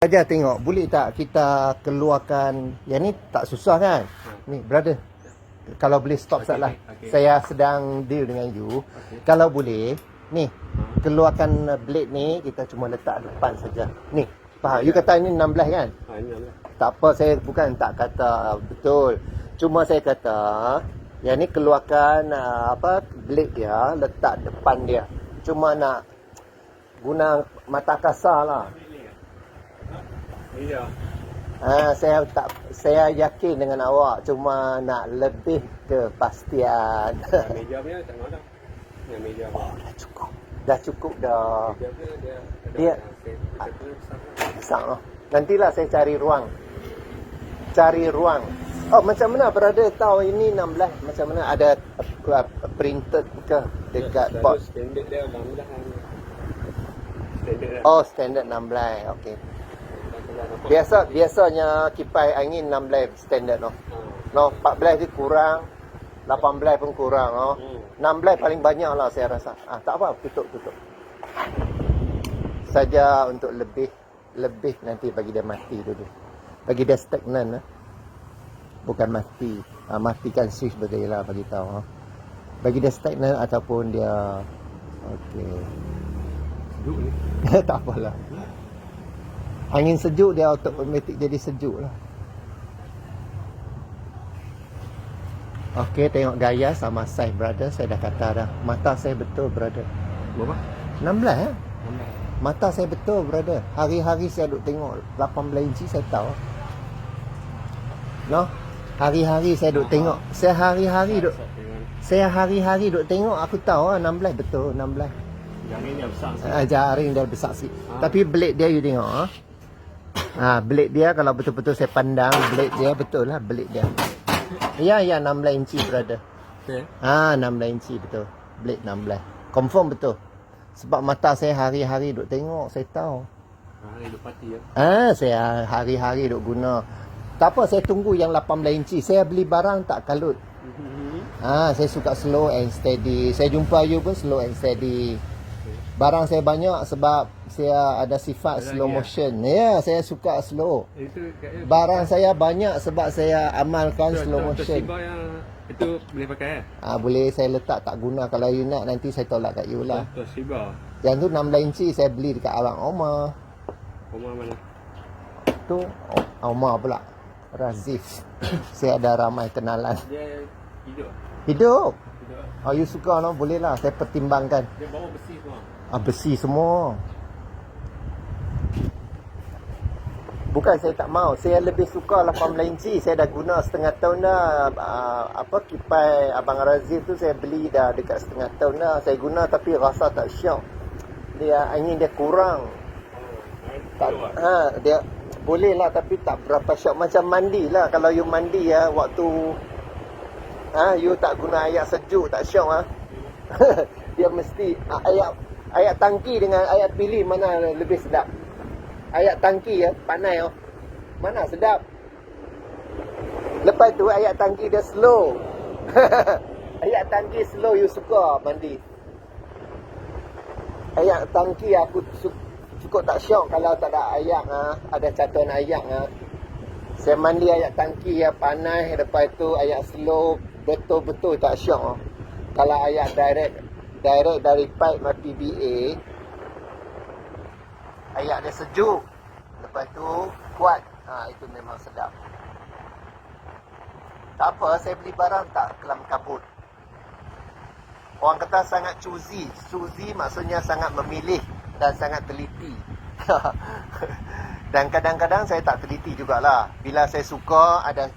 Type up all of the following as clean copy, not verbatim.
Ajar tengok, boleh tak kita keluarkan, yang ni tak susah kan? Ni, brother, kalau boleh stop sekejap lah. Saya sedang deal dengan you. Kalau boleh, ni, keluarkan blade ni, kita cuma letak depan saja. Ni, faham? You kata ni 16 kan? Tak apa, saya bukan tak kata betul. Cuma saya kata, yang ni keluarkan blade dia, letak depan dia. Cuma nak guna mata kasar lah. Iya. Saya yakin dengan awak, cuma nak lebih kepastian. Meja punya tak mau dah. Yang meja. Oh, dah cukup. Dah cukup dah. Meja Dia besar lah. Nantilah saya cari ruang. Oh, macam mana brother tahu ini 16? Macam mana, ada printed ke dekat box? Standard dia 16. Standard. Oh, standard 16. Okey. Biasanya kipas angin 16 standard noh. No, 14 dia kurang, 18 pun kurang noh. 16 paling banyak lah saya rasa. Tak apa, tutup. Saja untuk lebih nanti bagi dia mati dulu. Bagi dia stagnan lah. Bukan mati. Matikan switch betul lah bagi tahu. Bagi dia stagnan ataupun dia okey. Sejuk ni. Tak apalah. Angin sejuk dia automatik jadi sejuk lah. Okey, tengok gaya sama size brother. Saya dah kata dah. Mata saya betul brother. Berapa? 16 Mata saya betul brother. Hari-hari saya duk tengok 18 inci saya tahu. No? Hari-hari saya duk tengok. Saya hari-hari duk tengok, aku tahu 16 betul 16. Jaring dia besar. Jaring dia besar sikit. Tapi blade dia you tengok blade dia kalau betul-betul saya pandang, blade dia betul lah, blade dia. Ya 16 inci brother. Okey. 16 inci betul. Blade 16. Confirm betul. Sebab mata saya hari-hari duk tengok, saya tahu. Hari duk parti ya. Saya hari-hari duk guna. Tak apa, saya tunggu yang 18 inci. Saya beli barang tak kalut. Saya suka slow and steady. Saya jumpa you pun slow and steady. Barang saya banyak sebab saya ada sifat slow motion. Ya, saya suka slow. Barang saya banyak sebab saya amalkan slow motion. Toshiba yang itu boleh pakai Boleh saya letak, tak guna. Kalau you nak nanti saya tolak kat you lah. Toshiba. Yang tu 16 inci saya beli dekat Abang Omar. Omar mana? Tu Omar pula. Razif. Saya ada ramai kenalan. Dia hidup. Hidup. You suka no? Boleh lah, saya pertimbangkan. Dia bawa besi semua. Besi semua. Bukan saya tak mau, saya lebih suka 18 inci. Saya dah guna setengah tahun dah. Kipai Abang Razif tu saya beli dah dekat setengah tahun dah. Saya guna tapi rasa tak syok. Dia angin dia kurang. Dia boleh lah tapi tak berapa syok. Macam mandi lah. Kalau you mandi waktu you tak guna air sejuk, tak syok Dia mesti air tangki dengan air pilih mana lebih sedap. Air tangki panas mana sedap. Lepas tu air tangki dia slow. Air tangki slow you suka mandi. Air tangki aku cukup tak syok kalau tak ada air ada catuan air Saya mandi air tangki panas, lepas tu air slow betul-betul tak syok. Kalau air direct dari pipe PBA, air dia sejuk, lepas tu kuat, itu memang sedap. Tak apa, saya beli barang tak kelam kabut. Orang kata sangat choosy maksudnya sangat memilih dan sangat teliti. Dan kadang-kadang saya tak teliti jugalah. Bila saya suka ada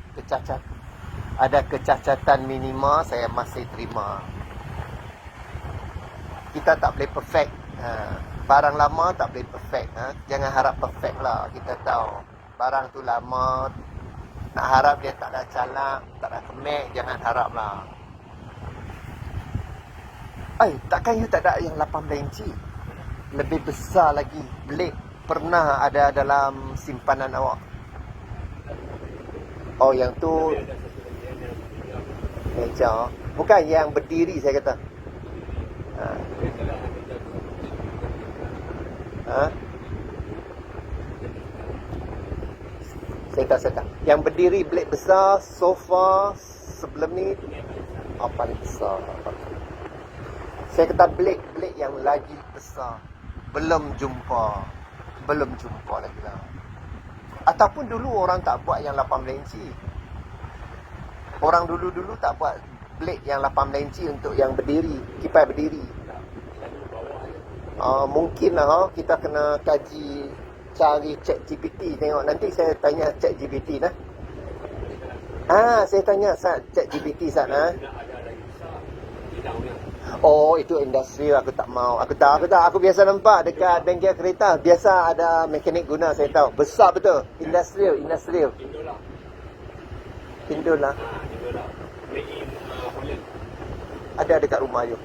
kecacatan minima, saya masih terima. Kita tak boleh perfect. Barang lama tak boleh perfect. Jangan harap perfect lah. Kita tahu barang tu lama, nak harap dia tak ada calak, tak ada kemek, jangan harap lah. Takkan you tak ada yang 18 inci? Lebih besar lagi blade pernah ada dalam simpanan awak? Yang tu meja. Bukan yang berdiri saya kata. Saya tahu. Yang berdiri blade besar, sofa sebelum ni paling besar. Saya kata blade yang lagi besar. Belum jumpa lagi lah. Ataupun dulu orang tak buat yang 18 inci. Orang dulu tak buat blade yang 18 inci untuk yang berdiri, kipas berdiri. Mungkin lah kita kena kaji, cari ChatGPT tengok. Nanti saya tanya ChatGPT lah. Saya tanya ChatGPT sana. Oh, itu industrial, aku tak mau. Aku biasa nampak dekat bengkel kereta, biasa ada mekanik guna, saya tahu. Besar betul. Industrial. Indola. Ada dekat rumah you.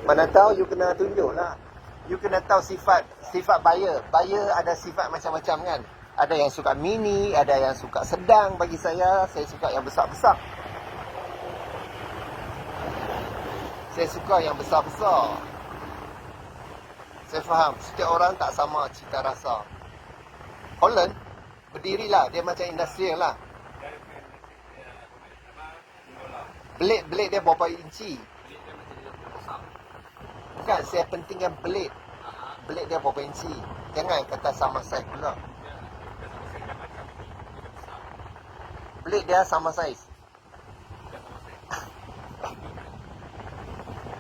Mana tahu you kena tunjuk lah. You kena tahu sifat buyer. Buyer ada sifat macam-macam kan. Ada yang suka mini, ada yang suka sedang. Bagi saya suka yang besar-besar. Saya suka yang besar-besar. Saya faham, setiap orang tak sama cita rasa. Holland, berdirilah. Dia macam industrial lah. Blade dia berapa inci? Bukan, saya pentingkan blade. Blade dia berapa inci? Jangan kata sama saiz pula. Blade dia sama saiz.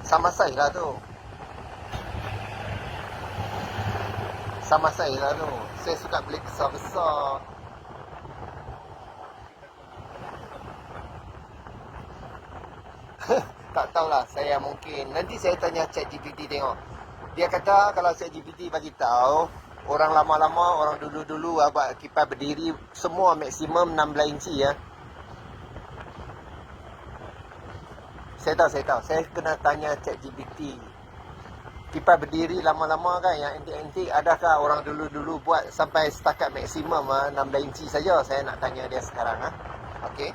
Sama saiz lah tu. Saya suka blade besar-besar. Tak tahulah, saya mungkin. Nanti saya tanya ChatGPT tengok. Dia kata kalau ChatGPT bagi tahu, orang lama-lama, orang dulu-dulu buat kipas berdiri, semua maksimum 16 inci ya. Saya tahu. Saya kena tanya ChatGPT. Kipas berdiri lama-lama kan, yang antik-antik, adakah orang dulu-dulu buat sampai setakat maksimum 16 inci saja? Saya nak tanya dia sekarang. Okey.